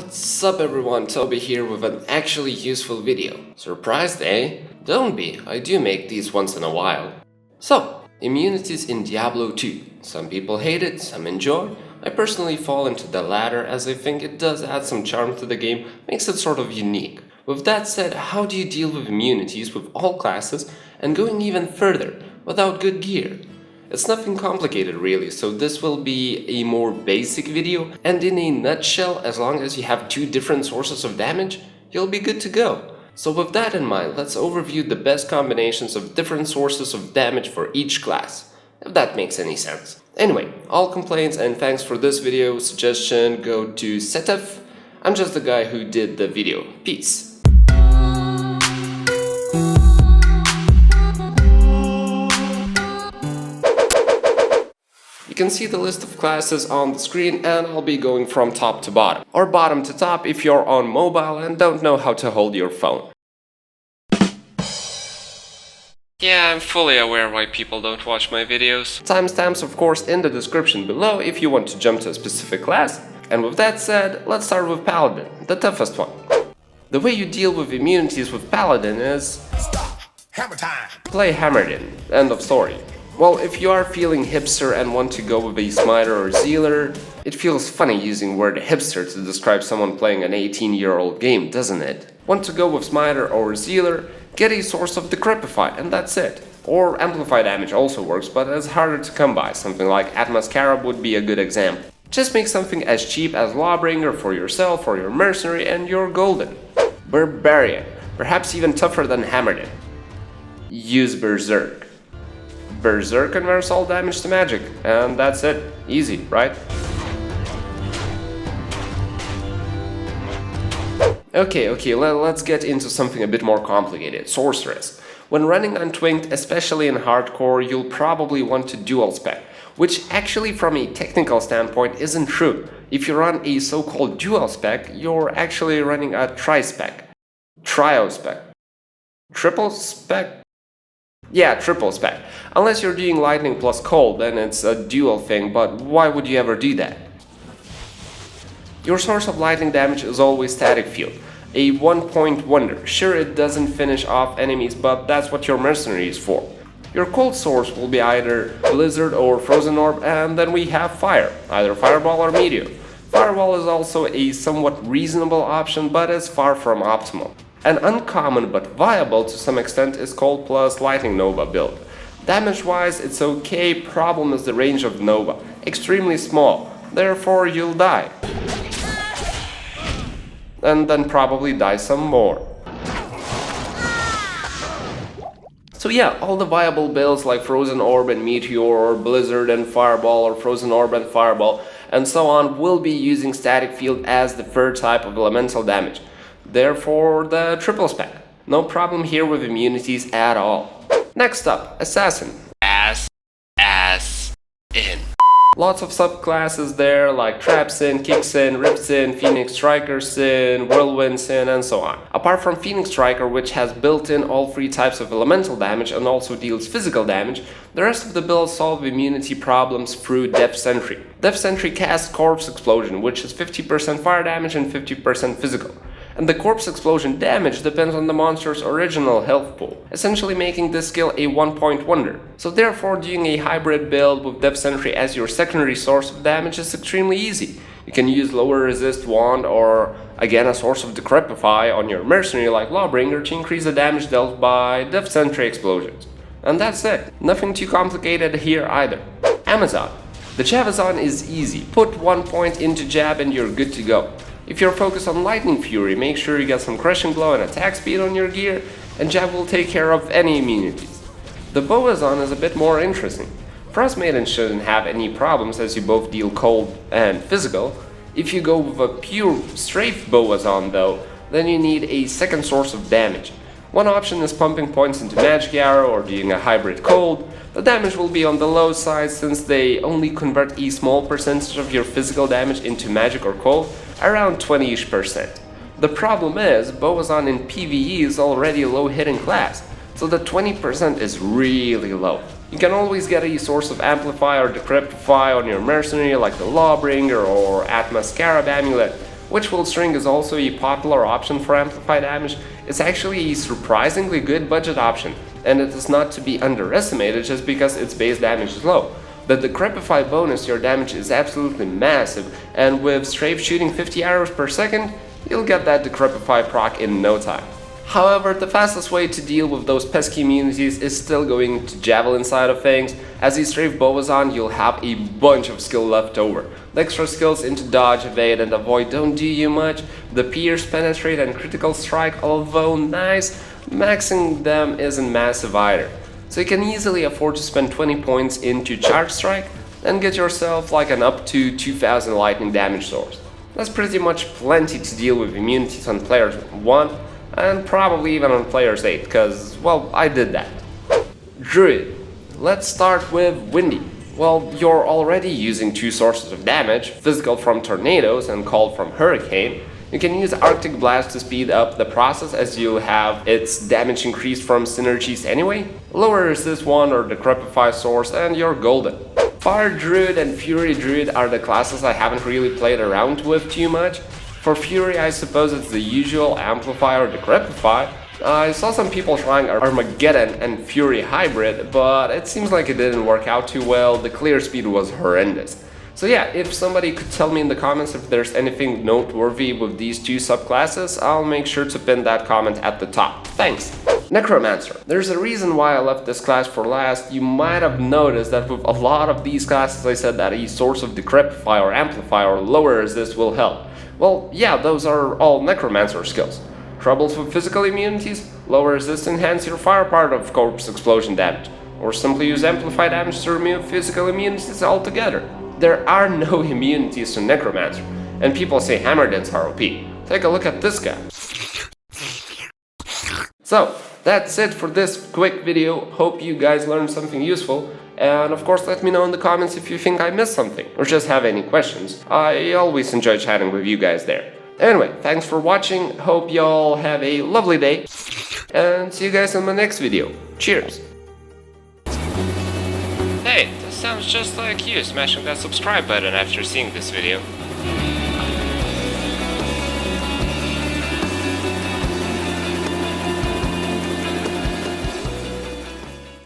What's up everyone, Toby here with an actually useful video. Surprised, eh? Don't be, I do make these once in a while. So, immunities in Diablo 2. Some people hate it, some enjoy. I personally fall into the latter as I think it does add some charm to the game, makes it sort of unique. With that said, how do you deal with immunities with all classes and going even further, without good gear? It's nothing complicated really, so this will be a more basic video, and in a nutshell, as long as you have two different sources of damage, you'll be good to go. So with that in mind, let's overview the best combinations of different sources of damage for each class, if that makes any sense. Anyway, all complaints and thanks for this video suggestion go to Setef. I'm just the guy who did the video. Peace. You can see the list of classes on the screen, and I'll be going from top to bottom, or bottom to top if you're on mobile and don't know how to hold your phone. Yeah, I'm fully aware why people don't watch my videos. Timestamps of course in the description below if you want to jump to a specific class. And with that said, let's start with Paladin, the toughest one. The way you deal with immunities with Paladin is... Stop! Hammer time! Play Hammered in. End of story. Well, if you are feeling hipster and want to go with a smiter or zealer, it feels funny using word hipster to describe someone playing an 18-year-old game, doesn't it? Want to go with smiter or zealer, get a source of decrepify and that's it. Or amplify damage also works, but it's harder to come by, something like Atmascarab would be a good example. Just make something as cheap as Lawbringer for yourself or your mercenary and you're golden. Barbarian, perhaps even tougher than Hammered in. Use Berserk. Berserk converts all damage to magic, and that's it. Easy, right? Okay, let's get into something a bit more complicated. Sorceress. When running Untwinged, especially in hardcore, you'll probably want to dual spec, which actually from a technical standpoint isn't true. If you run a so-called dual spec, you're actually running a tri-spec. Trio spec. Triple spec? Yeah, triple spec. Unless you're doing lightning plus cold, then it's a dual thing, but why would you ever do that? Your source of lightning damage is always static field, a 1-point wonder. Sure, it doesn't finish off enemies, but that's what your mercenary is for. Your cold source will be either blizzard or frozen orb, and then we have fire, either fireball or meteor. Fireball is also a somewhat reasonable option, but is far from optimal. An uncommon but viable to some extent is Cold plus Lightning Nova build. Damage-wise it's okay, problem is the range of Nova, extremely small, therefore you'll die. And then probably die some more. So yeah, all the viable builds like Frozen Orb and Meteor, or Blizzard and Fireball, or Frozen Orb and Fireball, and so on will be using Static Field as the third type of elemental damage. Therefore, the triple spec. No problem here with immunities at all. Next up, Assassin. In. Lots of subclasses there like Trap Sin, Kick Sin, Rip Sin, Phoenix Striker Sin, Whirlwind Sin, and so on. Apart from Phoenix Striker, which has built-in all three types of elemental damage and also deals physical damage, the rest of the builds solve immunity problems through Depth Sentry. Depth Sentry casts Corpse Explosion, which is 50% fire damage and 50% physical. And the Corpse Explosion damage depends on the monster's original health pool, essentially making this skill a 1-point wonder. So therefore, doing a hybrid build with Depth Sentry as your secondary source of damage is extremely easy. You can use Lower Resist Wand or, again, a source of Decrepify on your mercenary like Lawbringer to increase the damage dealt by Depth Sentry explosions. And that's it. Nothing too complicated here either. Amazon. The Javazon is easy. Put 1 point into jab and you're good to go. If you're focused on Lightning Fury, make sure you get some Crushing Blow and attack speed on your gear, and jab will take care of any immunities. The Boazon is a bit more interesting. Frost Maiden shouldn't have any problems as you both deal cold and physical. If you go with a pure strafe Boazon though, then you need a second source of damage. One option is pumping points into Magic Arrow or doing a hybrid cold. The damage will be on the low side since they only convert a small percentage of your physical damage into magic or cold, around 20-ish%. The problem is, Boazon in PvE is already a low hitting class, so the 20% is really low. You can always get a source of Amplify or Decrepify on your mercenary like the Lawbringer or Atmascarab Amulet, which will string is also a popular option for amplify damage. It's actually a surprisingly good budget option, and it is not to be underestimated just because its base damage is low. The Decrepify bonus to your damage is absolutely massive, and with strafe shooting 50 arrows per second, you'll get that Decrepify proc in no time. However, the fastest way to deal with those pesky immunities is still going to Javelin side of things. As the strafe bow is on, you'll have a bunch of skill left over. The extra skills into dodge, evade, and avoid don't do you much. The pierce, penetrate, and critical strike, although nice, maxing them isn't massive either. So you can easily afford to spend 20 points into charge strike and get yourself like an up to 2000 lightning damage source. That's pretty much plenty to deal with immunities on players 1 and probably even on players 8, cause, well, I did that. Druid. Let's start with Windy. Well, you're already using 2 sources of damage, physical from tornadoes and cold from hurricane. You can use Arctic Blast to speed up the process as you have its damage increased from synergies anyway. Lower resist 1 or Decrepify source and you're golden. Fire Druid and Fury Druid are the classes I haven't really played around with too much. For Fury, I suppose it's the usual Amplify or Decrepify. I saw some people trying Armageddon and Fury hybrid, but it seems like it didn't work out too well. The clear speed was horrendous. So yeah, if somebody could tell me in the comments if there's anything noteworthy with these 2 subclasses, I'll make sure to pin that comment at the top. Thanks! Necromancer. There's a reason why I left this class for last. You might have noticed that with a lot of these classes I said that a source of Decrepify or Amplify or lower resist will help. Well, yeah, those are all Necromancer skills. Troubles with physical immunities? Lower resist enhance your fire part of corpse explosion damage. Or simply use Amplify damage to remove physical immunities altogether. There are no immunities to Necromancer, and people say Hammerdens are OP. Take a look at this guy. So, that's it for this quick video. Hope you guys learned something useful. And of course, let me know in the comments if you think I missed something, or just have any questions. I always enjoy chatting with you guys there. Anyway, thanks for watching. Hope y'all have a lovely day. And see you guys in my next video. Cheers! Hey, this sounds just like you smashing that subscribe button after seeing this video.